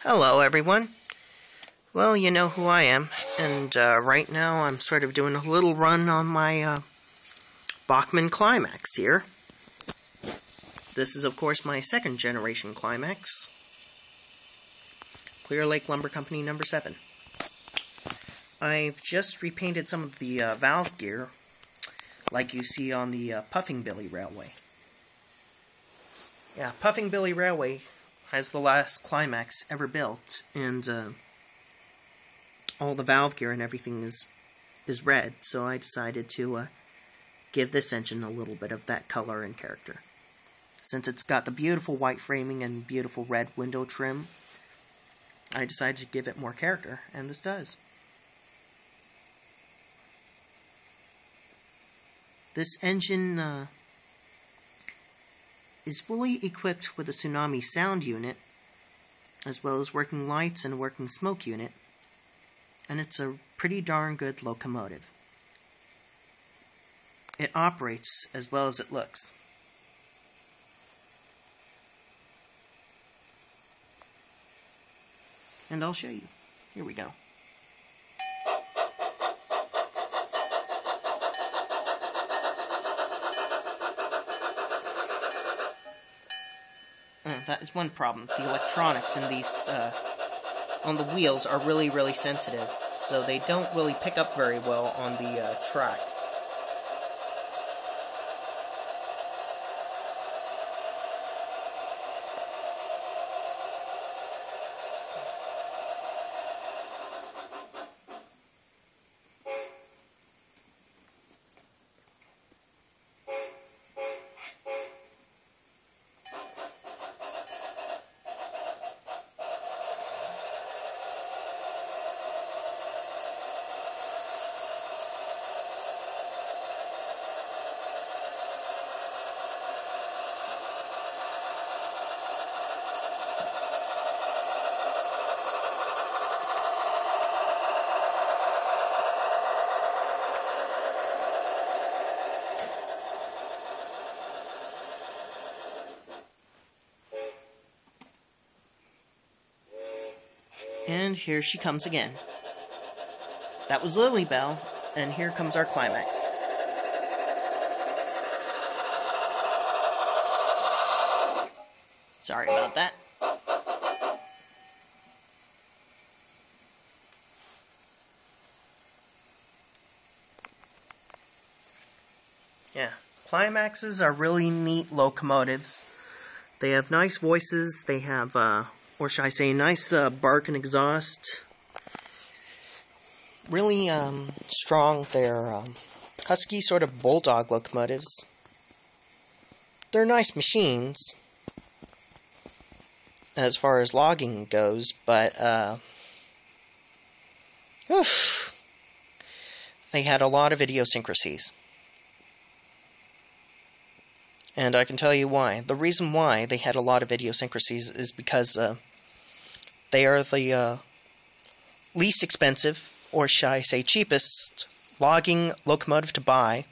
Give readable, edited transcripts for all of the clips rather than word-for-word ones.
Hello everyone. Well, you know who I am, and right now I'm sort of doing a little run on my Bachmann Climax here. This is of course my second generation Climax. Clear Lake Lumber Company number 7. I've just repainted some of the valve gear, like you see on the Puffing Billy Railway. Yeah, Puffing Billy Railway has the last Climax ever built, and all the valve gear and everything is red, so I decided to give this engine a little bit of that color and character. Since it's got the beautiful white framing and beautiful red window trim, I decided to give it more character, and this does. This engine is fully equipped with a tsunami sound unit, as well as working lights and a working smoke unit, and it's a pretty darn good locomotive. It operates as well as it looks. And I'll show you. Here we go. That is one problem. The electronics in these on the wheels are really sensitive, so they don't really pick up very well on the track. And here she comes again. That was Lily Bell, and here comes our Climax. Sorry about that. Yeah, Climaxes are really neat locomotives. They have nice voices, they have, or should I say, nice bark and exhaust. Really strong. They're husky sort of bulldog locomotives. They're nice machines as far as logging goes, but they had a lot of idiosyncrasies. And I can tell you why. The reason why they had a lot of idiosyncrasies is because they are the least expensive, or shall I say cheapest, logging locomotive to buy.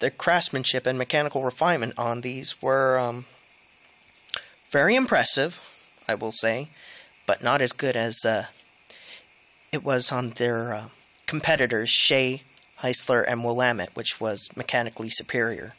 The craftsmanship and mechanical refinement on these were very impressive, I will say, but not as good as it was on their competitors, Shea, Heisler, and Willamette, which was mechanically superior.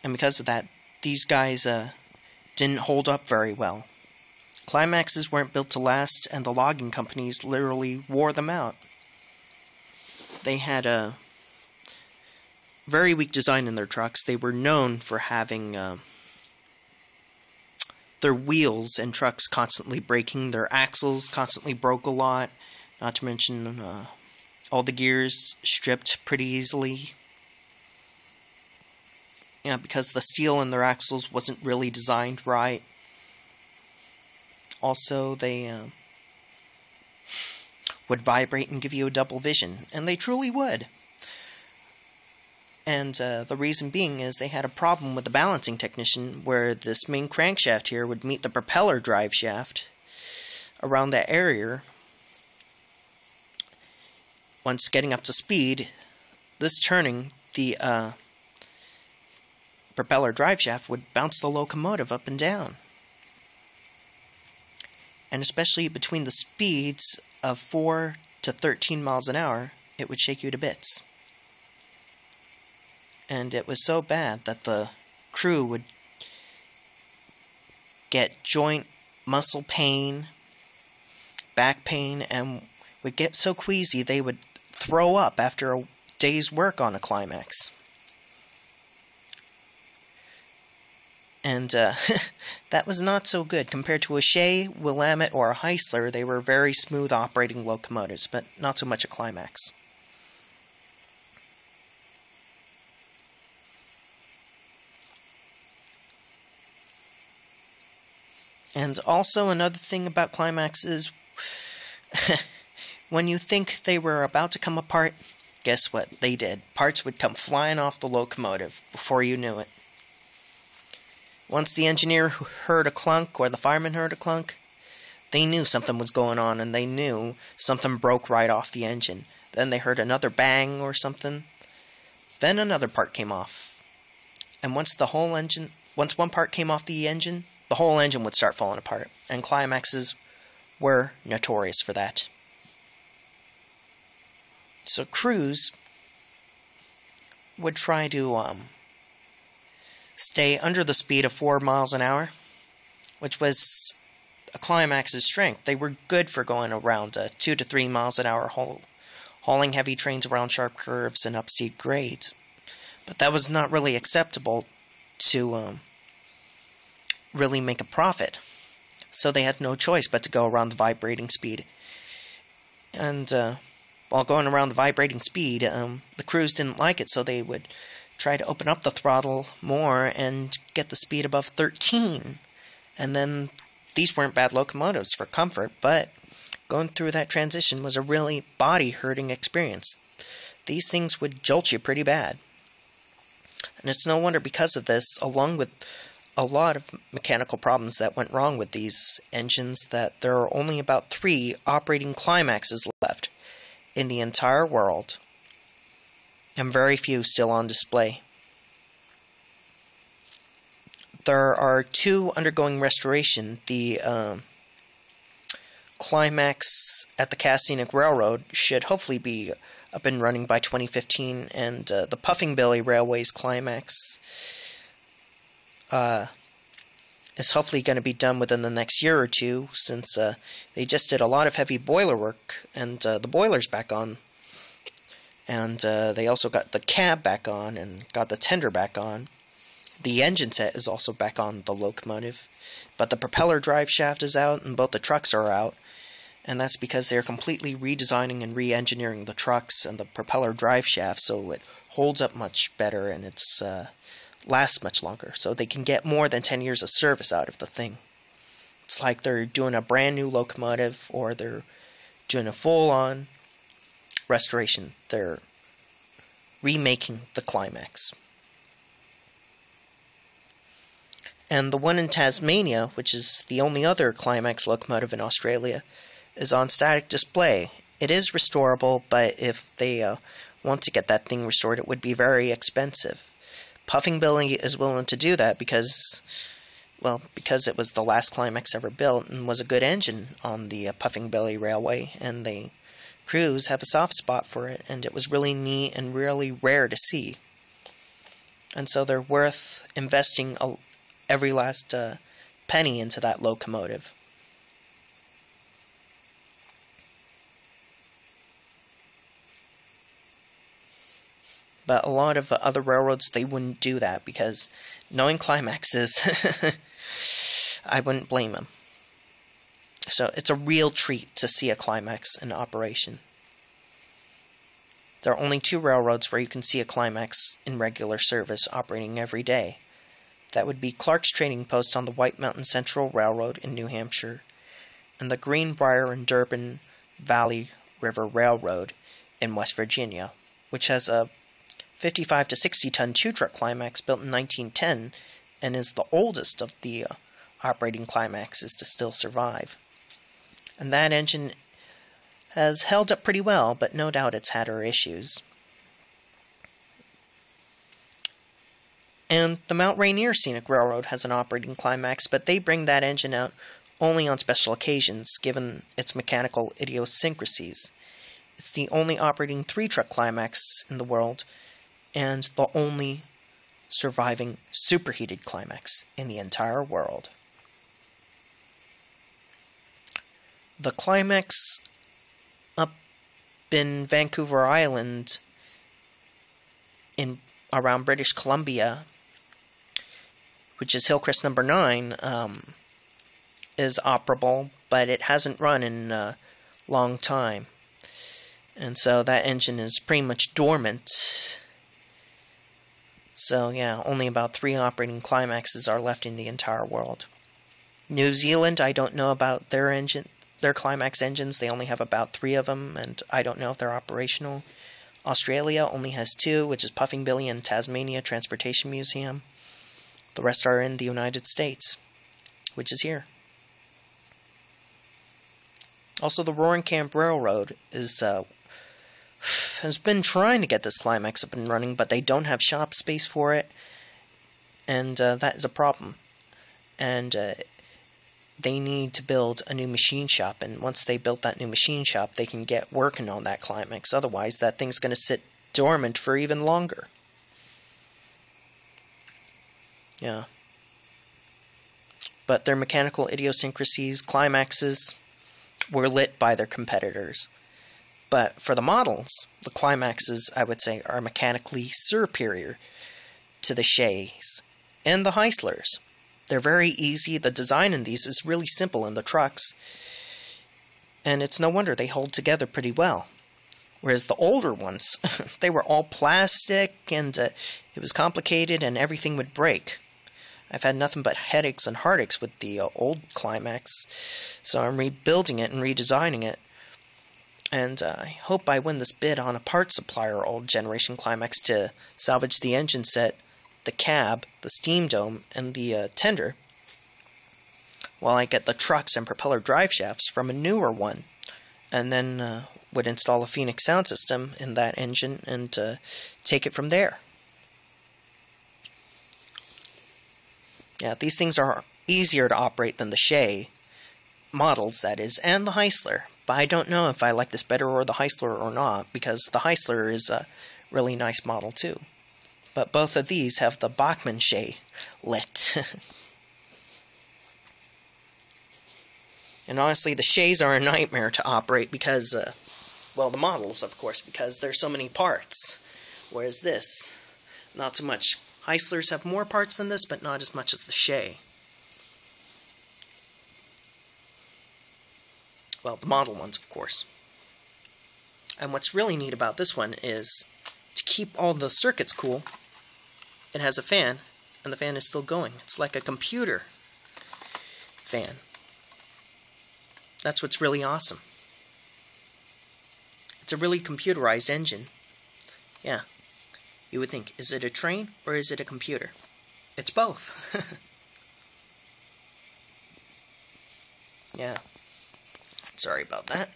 And because of that, these guys didn't hold up very well. Climaxes weren't built to last, and the logging companies literally wore them out. They had a very weak design in their trucks. They were known for having their wheels and trucks constantly breaking. Their axles constantly broke a lot, not to mention all the gears stripped pretty easily. Yeah, because the steel in their axles wasn't really designed right. Also, they would vibrate and give you a double vision, and they truly would. And the reason being is they had a problem with the balancing technician, where this main crankshaft here would meet the propeller drive shaft around that area. Once getting up to speed, this turning, the propeller driveshaft would bounce the locomotive up and down. And especially between the speeds of 4 to 13 miles an hour, it would shake you to bits. And it was so bad that the crew would get joint muscle pain, back pain, and would get so queasy they would throw up after a day's work on a Climax. And that was not so good. Compared to a Shea, Willamette, or a Heisler, they were very smooth operating locomotives, but not so much a Climax. And also another thing about Climaxes, when you think they were about to come apart, guess what they did? Parts would come flying off the locomotive before you knew it. Once the engineer heard a clunk, or the fireman heard a clunk, they knew something was going on, and they knew something broke right off the engine. Then they heard another bang or something. Then another part came off. And once one part came off the engine, the whole engine would start falling apart. And Climaxes were notorious for that. So crews would try to stay under the speed of 4 miles an hour, which was a Climax's strength. They were good for going around 2 to 3 miles an hour, hauling heavy trains around sharp curves and up steep grades. But that was not really acceptable to really make a profit. So they had no choice but to go around the vibrating speed. And while going around the vibrating speed, the crews didn't like it, so they would try to open up the throttle more and get the speed above 13. And then these weren't bad locomotives for comfort, but going through that transition was a really body-hurting experience. These things would jolt you pretty bad. And it's no wonder because of this, along with a lot of mechanical problems that went wrong with these engines, that there are only about 3 operating Climaxes left in the entire world, and very few still on display. There are 2 undergoing restoration. The Climax at the Cass Scenic Railroad should hopefully be up and running by 2015, and the Puffing Billy Railway's Climax is hopefully going to be done within the next year or 2, since they just did a lot of heavy boiler work, and the boiler's back on. And they also got the cab back on and got the tender back on. The engine set is also back on the locomotive. But the propeller drive shaft is out and both the trucks are out. And that's because they're completely redesigning and re-engineering the trucks and the propeller drive shaft so it holds up much better and it lasts much longer. So they can get more than 10 years of service out of the thing. It's like they're doing a brand new locomotive, or they're doing a full-on restoration. They're remaking the Climax. And the one in Tasmania, which is the only other Climax locomotive in Australia, is on static display. It is restorable, but if they want to get that thing restored, it would be very expensive. Puffing Billy is willing to do that because it was the last Climax ever built and was a good engine on the Puffing Billy Railway, and the crews have a soft spot for it, and it was really neat and really rare to see. And so they're worth investing every last penny into that locomotive. But a lot of other railroads, they wouldn't do that, because knowing Climaxes, I wouldn't blame them. So it's a real treat to see a Climax in operation. There are only 2 railroads where you can see a Climax in regular service operating every day. That would be Clark's Trading Post on the White Mountain Central Railroad in New Hampshire, and the Greenbrier and Durbin Valley River Railroad in West Virginia, which has a 55 to 60 ton 2-truck Climax built in 1910 and is the oldest of the operating Climaxes to still survive. And that engine has held up pretty well, but no doubt it's had her issues. And the Mount Rainier Scenic Railroad has an operating Climax, but they bring that engine out only on special occasions, given its mechanical idiosyncrasies. It's the only operating 3-truck Climax in the world, and the only surviving superheated Climax in the entire world. The Climax up in Vancouver Island, in around British Columbia, which is Hillcrest number 9, is operable, but it hasn't run in a long time. And so that engine is pretty much dormant. So yeah, only about 3 operating Climaxes are left in the entire world. New Zealand, I don't know about their Climax engines. They only have about 3 of them, and I don't know if they're operational. Australia only has 2, which is Puffing Billy and Tasmania Transportation Museum. The rest are in the United States, which is here. Also, the Roaring Camp Railroad has been trying to get this Climax up and running, but they don't have shop space for it, and that is a problem. And they need to build a new machine shop, and once they build that new machine shop, they can get working on that Climax. Otherwise, that thing's going to sit dormant for even longer. Yeah. But their mechanical idiosyncrasies, Climaxes, were lit by their competitors. But for the models, the Climaxes, I would say, are mechanically superior to the Shays and the Heislers. They're very easy. The design in these is really simple in the trucks, and it's no wonder they hold together pretty well. Whereas the older ones, they were all plastic, and it was complicated, and everything would break. I've had nothing but headaches and heartaches with the old Climax, so I'm rebuilding it and redesigning it. And I hope I win this bid on a parts supplier old generation Climax to salvage the engine set, the cab, the steam dome, and the tender, while I get the trucks and propeller drive shafts from a newer one, and then would install a Phoenix sound system in that engine and take it from there. Yeah, these things are easier to operate than the Shay models, that is, and the Heisler. But I don't know if I like this better or the Heisler or not, because the Heisler is a really nice model too. But both of these have the Bachmann Shay lit. And honestly, the Shays are a nightmare to operate because, well, the models, of course, because there's so many parts. Whereas this, not so much. Heislers have more parts than this, but not as much as the Shay. Well, the model ones, of course. And what's really neat about this one is, to keep all the circuits cool, it has a fan, and the fan is still going. It's like a computer fan. That's what's really awesome. It's a really computerized engine. Yeah. You would think, is it a train or is it a computer? It's both. Yeah. Sorry about that.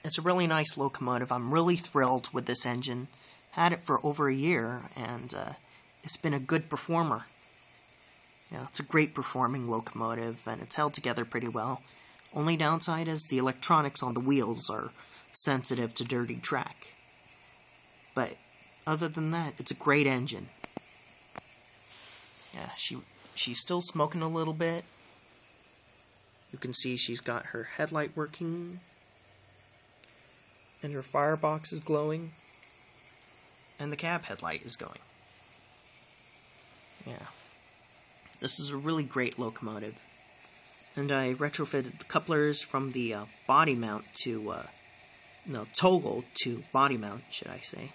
It's a really nice locomotive. I'm really thrilled with this engine. Had it for over a year, and it's been a good performer. Yeah, it's a great performing locomotive, and it's held together pretty well. Only downside is the electronics on the wheels are sensitive to dirty track. But other than that, it's a great engine. Yeah, she's still smoking a little bit. You can see she's got her headlight working, and her firebox is glowing, and the cab headlight is going. Yeah. This is a really great locomotive. And I retrofitted the couplers from the body mount to, toggle to body mount, should I say.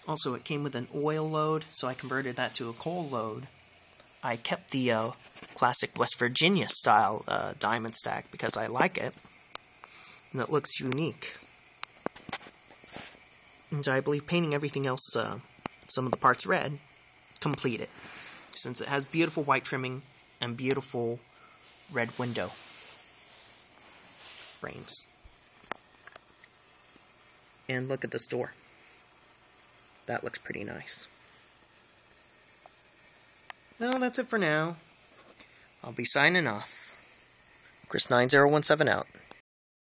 Also, it came with an oil load, so I converted that to a coal load. I kept the classic West Virginia style diamond stack because I like it, and it looks unique. And I believe painting everything else, some of the parts red, complete it, since it has beautiful white trimming and beautiful red window frames. And look at this door. That looks pretty nice. Well, that's it for now. I'll be signing off. Chris9017 out.